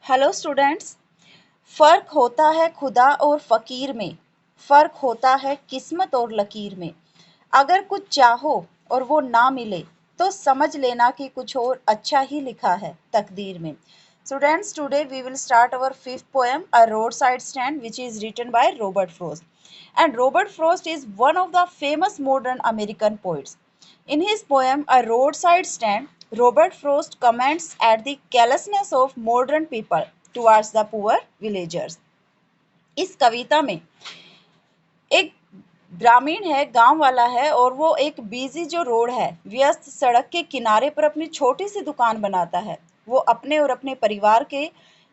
Hello students. फ़र्क होता है खुदा और फ़कीर में, फ़र्क होता है किस्मत और लकीर में। अगर कुछ चाहो और वो ना मिले तो समझ लेना कि कुछ और अच्छा ही लिखा है तकदीर में। Students, today we will start our fifth poem, A Roadside Stand, which is written by Robert Frost. And Robert Frost is one of the famous modern American poets. In his poem, A Roadside Stand, Robert Frost comments at the callousness of modern people towards the poor villagers. इस कविता में एक ग्रामीण है, गांव वाला है और वो एक बिजी जो रोड है, व्यस्त सड़क के किनारे पर अपनी छोटी सी दुकान बनाता है। वो अपने और अपने परिवार के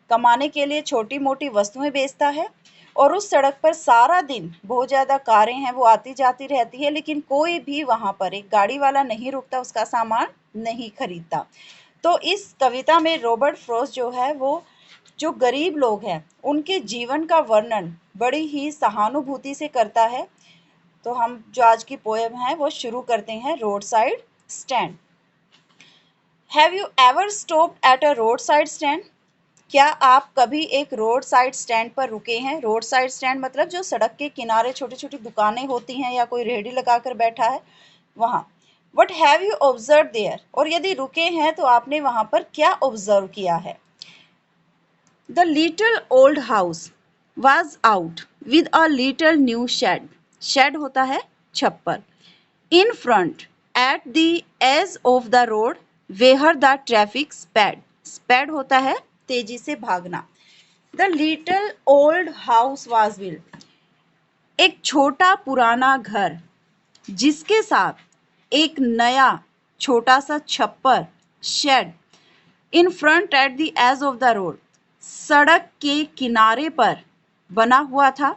कमाने के लिए छोटी मोटी वस्तुएं बेचता है और उस सड़क पर सारा दिन बहुत ज़्यादा कारें हैं, वो आती जाती रहती है, लेकिन कोई भी वहाँ पर एक गाड़ी वाला नहीं रुकता, उसका सामान नहीं खरीदता। तो इस कविता में रॉबर्ट फ्रॉस्ट जो है वो जो गरीब लोग हैं उनके जीवन का वर्णन बड़ी ही सहानुभूति से करता है। तो हम जो आज की पोएम है वो शुरू करते हैं। Road side stand. Have you ever stopped at a road side stand? क्या आप कभी एक रोड साइड स्टैंड पर रुके हैं? रोड साइड स्टैंड मतलब जो सड़क के किनारे छोटी छोटी दुकानें होती हैं या कोई रेहड़ी लगाकर बैठा है वहाँ। What have you observe there? और यदि रुके हैं तो आपने वहाँ पर क्या ऑब्जर्व किया है? The little old house was out with a little new shed. Shed होता है छप्पर। In front, at the edge of the road, where the traffic sped. Sped होता है तेजी से भागना। The little old house was built. एक छोटा पुराना घर जिसके साथ एक नया छोटा सा छप्पर shed in front at the edge of the road सड़क के किनारे पर बना हुआ था।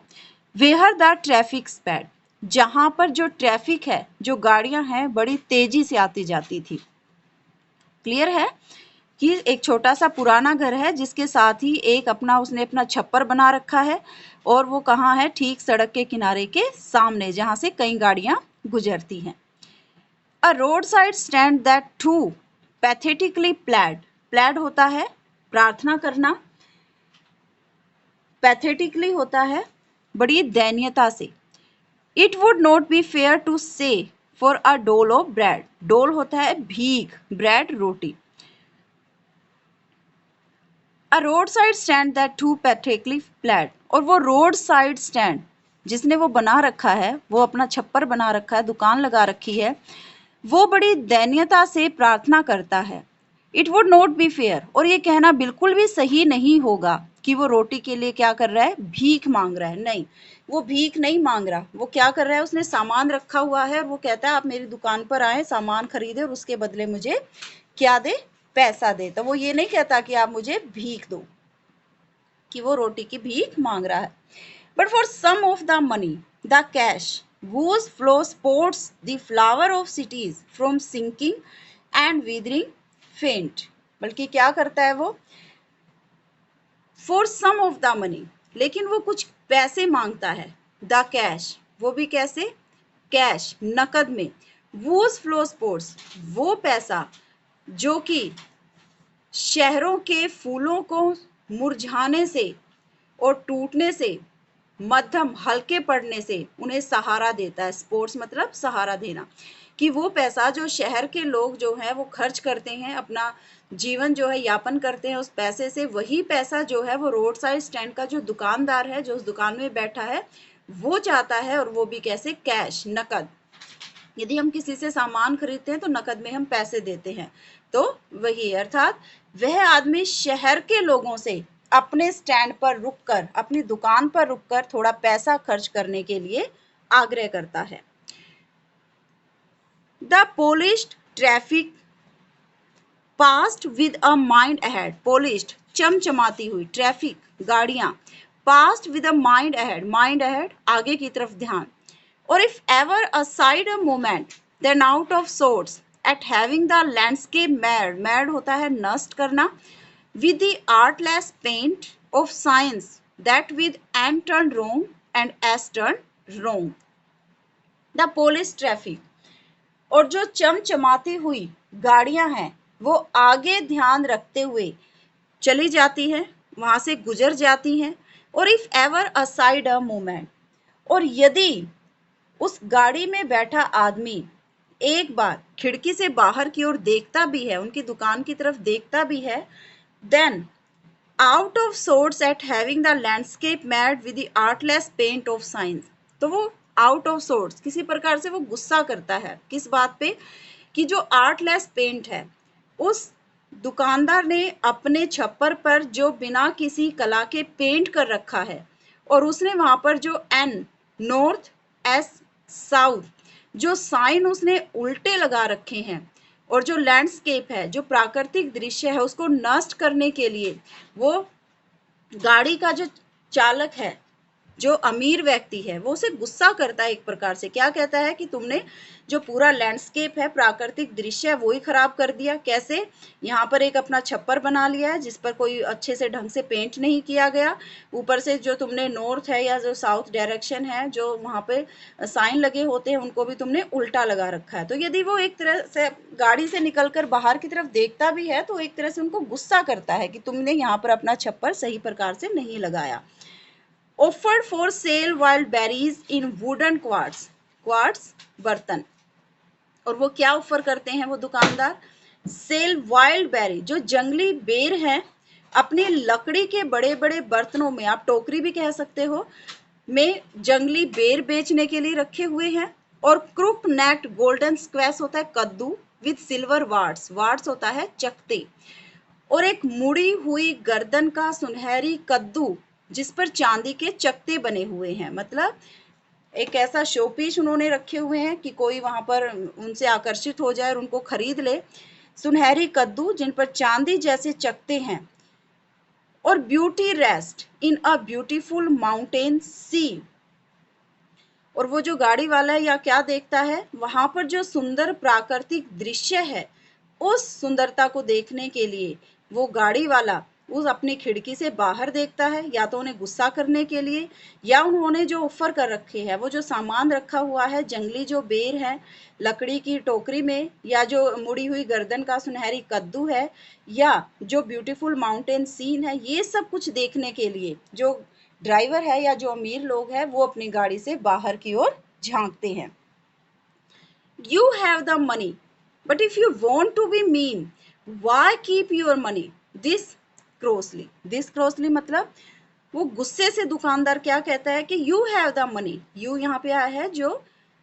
वेयर द ट्रैफिक स्पैड, जहाँ पर जो ट्रैफिक है, जो गाड़ियाँ हैं, बड़ी तेजी से आती जाती थी। क्लियर है कि एक छोटा सा पुराना घर है जिसके साथ ही एक उसने अपना छप्पर बना रखा है और वो कहाँ है? ठीक सड़क के किनारे के सामने, जहाँ से कई गाड़ियाँ गुजरती हैं। A road side stand that too pathetically pled. Pled होता है प्रार्थना करना, पैथेटिकली होता है बड़ी दयनीयता से। It would not be fair to say for a dole of bread. Dole होता है भीख, ब्रेड रोटी। A road side stand that too pathetically pled, और वो रोड साइड स्टैंड जिसने वो बना रखा है, वो अपना छप्पर बना रखा है, दुकान लगा रखी है, वो बड़ी दयनीयता से प्रार्थना करता है। It would not be fair, और ये कहना बिल्कुल भी सही नहीं होगा कि वो रोटी के लिए क्या कर रहा है? भीख मांग रहा है। नहीं, वो भीख नहीं मांग रहा। वो क्या कर रहा है? उसने सामान रखा हुआ है और वो कहता है आप मेरी दुकान पर आए, सामान खरीदे और उसके बदले मुझे क्या दे? पैसा दे। तो वो ये नहीं कहता कि आप मुझे भीख दो, कि वो रोटी की भीख मांग रहा है। But for some of the money, the cash whose flow sports the flower of cities from sinking and withering faint. बल्कि क्या करता है वो? For some of the money, लेकिन वो कुछ पैसे मांगता है। The cash, वो भी कैसे? कैश, नकद में। whose flow sports, वो पैसा जो कि शहरों के फूलों को मुरझाने से और टूटने से, मध्यम हल्के पड़ने से उन्हें सहारा देता है। स्पोर्ट्स मतलब सहारा देना, कि वो पैसा जो शहर के लोग जो हैं वो खर्च करते हैं, अपना जीवन जो है यापन करते हैं उस पैसे से, वही पैसा जो है वो रोड साइड स्टैंड का जो दुकानदार है, जो उस दुकान में बैठा है, वो चाहता है। और वो भी कैसे? कैश, नकद। यदि हम किसी से सामान खरीदते हैं तो नकद में हम पैसे देते हैं, तो वही, अर्थात वह आदमी शहर के लोगों से अपने स्टैंड पर रुककर, अपनी दुकान पर रुककर थोड़ा पैसा खर्च करने के लिए आग्रह करता है। The polished traffic passed with a mind ahead. Polished चमचमाती हुई, ट्रैफिक गाड़ियां, passed with a mind ahead, mind ahead आगे की तरफ ध्यान। और if ever aside a moment then out of sorts at having the landscape mad, mad होता है नष्ट करना, with the artless paint of science that with n turned wrong and s turned wrong. The police traffic, और जो चमचमाती हुई गाड़ियां हैं वो आगे ध्यान रखते हुए चली जाती है, वहां से गुजर जाती हैं। और if ever aside a moment, और यदि उस गाड़ी में बैठा आदमी एक बार खिड़की से बाहर की ओर देखता भी है, उनकी दुकान की तरफ देखता भी है, then out of sorts at having the landscape marred with the artless paint of signs, तो वो आउट ऑफ sorts किसी प्रकार से वो गुस्सा करता है किस बात पे, कि जो आर्टलेस पेंट है उस दुकानदार ने अपने छप्पर पर जो बिना किसी कला के पेंट कर रखा है, और उसने वहां पर जो एन नॉर्थ, एस साउथ, जो साइन उसने उल्टे लगा रखे हैं, और जो लैंडस्केप है, जो प्राकृतिक दृश्य है, उसको नष्ट करने के लिए वो गाड़ी का जो चालक है, जो अमीर व्यक्ति है, वो उसे गुस्सा करता है एक प्रकार से। क्या कहता है कि तुमने जो पूरा लैंडस्केप है, प्राकृतिक दृश्य है, वो ही खराब कर दिया। कैसे? यहाँ पर एक अपना छप्पर बना लिया है जिस पर कोई अच्छे से ढंग से पेंट नहीं किया गया, ऊपर से जो तुमने नॉर्थ है या जो साउथ डायरेक्शन है, जो वहां पे साइन लगे होते हैं, उनको भी तुमने उल्टा लगा रखा है। तो यदि वो एक तरह से गाड़ी से निकलकर बाहर की तरफ देखता भी है तो एक तरह से उनको गुस्सा करता है कि तुमने यहाँ पर अपना छप्पर सही प्रकार से नहीं लगाया। offered for sale wild berries in wooden quartz बर्तन, और वो क्या ऑफर करते हैं वो दुकानदार? सेल वाइल्ड बेरी, जो जंगली बेर हैं, अपनी लकड़ी के बड़े बड़े बर्तनों में, आप टोकरी भी कह सकते हो, में जंगली बेर बेचने के लिए रखे हुए हैं। और क्रूप नेक्ड गोल्डन स्क्वैश होता है कद्दू, विद सिल्वर वार्ड्स, वार्ड्स होता है चकते, और एक मुड़ी हुई गर्दन का सुनहरी कद्दू जिस पर चांदी के चकते बने हुए हैं। मतलब एक ऐसा शो पीस उन्होंने रखे हुए हैं कि कोई वहां पर उनसे आकर्षित हो जाए और उनको खरीद ले। सुनहरी कद्दू जिन पर चांदी जैसे चकते हैं, और beauty rest in a beautiful mountain scene, और वो जो गाड़ी वाला है या क्या देखता है, वहां पर जो सुंदर प्राकृतिक दृश्य है, उस सुंदरता को देखने के लिए वो गाड़ी वाला उस अपनी खिड़की से बाहर देखता है, या तो उन्हें गुस्सा करने के लिए, या उन्होंने जो ऑफर कर रखे है, वो जो सामान रखा हुआ है, जंगली जो बेर है लकड़ी की टोकरी में, या जो मुड़ी हुई गर्दन का सुनहरी कद्दू है, या जो ब्यूटीफुल माउंटेन सीन है, ये सब कुछ देखने के लिए जो ड्राइवर है या जो अमीर लोग हैं वो अपनी गाड़ी से बाहर की ओर झांकते हैं। You have the money, but if you want to be mean, why keep your money this closely? This closely मतलब वो गुस्से से दुकानदार क्या कहता है कि you have the money, you यहाँ पे आया है जो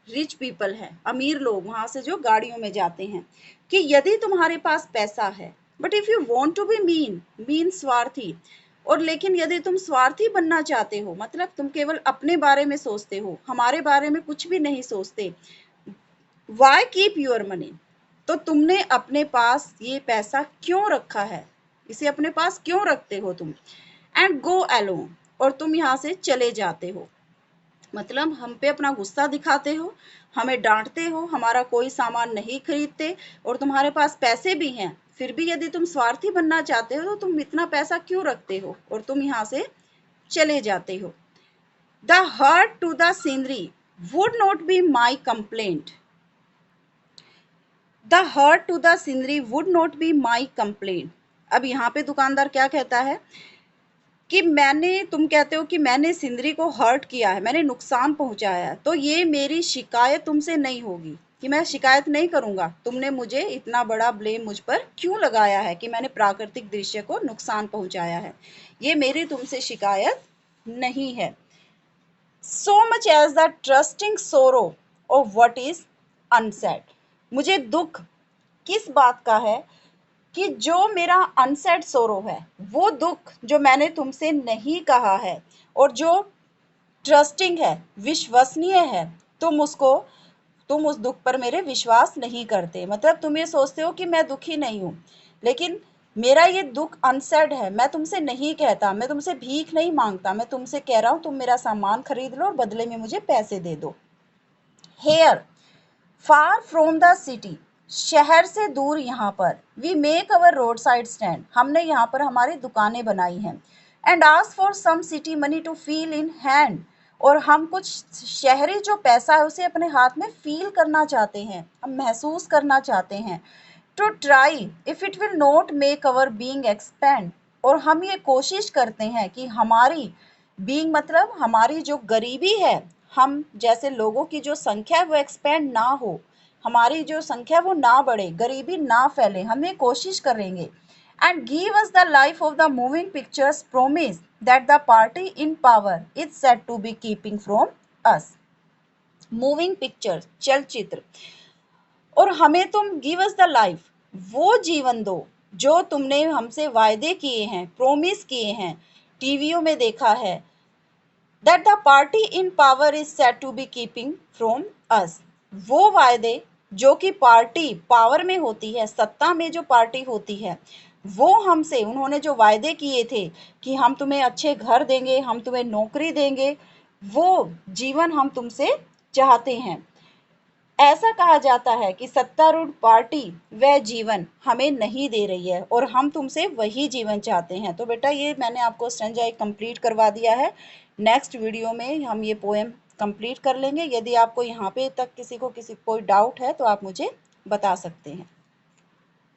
रिच पीपल है, अमीर लोग वहां से जो गाड़ियों में जाते हैं, कि यदि तुम्हारे पास पैसा है, but if you want to be mean, mean स्वार्थी, और लेकिन यदि तुम स्वार्थी बनना चाहते हो, मतलब तुम केवल अपने बारे में सोचते हो, हमारे बारे में कुछ भी नहीं सोचते, वाई कीप यूर मनी, तो तुमने अपने पास ये पैसा क्यों रखा है, इसे अपने पास क्यों रखते हो तुम, एंड गो अलोन, और तुम यहाँ से चले जाते हो। मतलब हम पे अपना गुस्सा दिखाते हो, हमें डांटते हो, हमारा कोई सामान नहीं खरीदते, और तुम्हारे पास पैसे भी हैं, फिर भी यदि तुम स्वार्थी बनना चाहते हो तो तुम इतना पैसा क्यों रखते हो, और तुम यहाँ से चले जाते हो। The hurt to the scenery would not be my complaint, the hurt to the scenery would not be my complaint. अब यहाँ पे दुकानदार क्या कहता है कि मैंने, तुम कहते हो कि मैंने सिंदरी को हर्ट किया है, मैंने नुकसान पहुंचाया है, तो ये मेरी शिकायत तुमसे नहीं होगी, कि मैं शिकायत नहीं करूंगा, तुमने मुझे इतना बड़ा ब्लेम मुझ पर क्यों लगाया है कि मैंने प्राकृतिक दृश्य को नुकसान पहुंचाया है, ये मेरी तुमसे शिकायत नहीं है। so much as the trusting sorrow of what is unsaid, मुझे दुख किस बात का है कि जो मेरा अनसेड सोरो है, वो दुख जो मैंने तुमसे नहीं कहा है, और जो ट्रस्टिंग है, विश्वसनीय है, तुम उस दुख पर मेरे विश्वास नहीं करते। मतलब तुम ये सोचते हो कि मैं दुखी नहीं हूं, लेकिन मेरा ये दुख अनसेड है, मैं तुमसे नहीं कहता, मैं तुमसे भीख नहीं मांगता, मैं तुमसे कह रहा हूं तुम मेरा सामान खरीद लो और बदले में मुझे पैसे दे दो। Here far from the city, शहर से दूर यहाँ पर, we make our road side stand, हमने यहाँ पर हमारी दुकानें बनाई हैं, and ask for some city money to feel in hand, और हम कुछ शहरी जो पैसा है उसे अपने हाथ में फील करना चाहते हैं, हम महसूस करना चाहते हैं। To try if it will not make our being expand, और हम ये कोशिश करते हैं कि हमारी बीइंग मतलब हमारी जो गरीबी है, हम जैसे लोगों की जो संख्या है वो एक्सपेंड ना हो, हमारी जो संख्या वो ना बढ़े, गरीबी ना फैले, हम ये कोशिश करेंगे। And give us the life of the moving pictures promise that the party in power is said to be keeping from us. Moving pictures, चलचित्र, और हमें तुम गिव अस द लाइफ, वो जीवन दो जो तुमने हमसे वायदे किए हैं, प्रोमिस किए हैं, टीवियों में देखा है, that the party in power is said to be keeping from us. वो वायदे जो कि पार्टी पावर में होती है, सत्ता में जो पार्टी होती है, वो हमसे उन्होंने जो वायदे किए थे कि हम तुम्हें अच्छे घर देंगे, हम तुम्हें नौकरी देंगे, वो जीवन हम तुमसे चाहते हैं। ऐसा कहा जाता है कि सत्तारूढ़ पार्टी वह जीवन हमें नहीं दे रही है और हम तुमसे वही जीवन चाहते हैं। तो बेटा ये मैंने आपको स्ट्रेंजा एक कंप्लीट करवा दिया है। नेक्स्ट वीडियो में हम ये पोएम कंप्लीट कर लेंगे। यदि आपको यहाँ पे तक किसी को कोई डाउट है तो आप मुझे बता सकते हैं।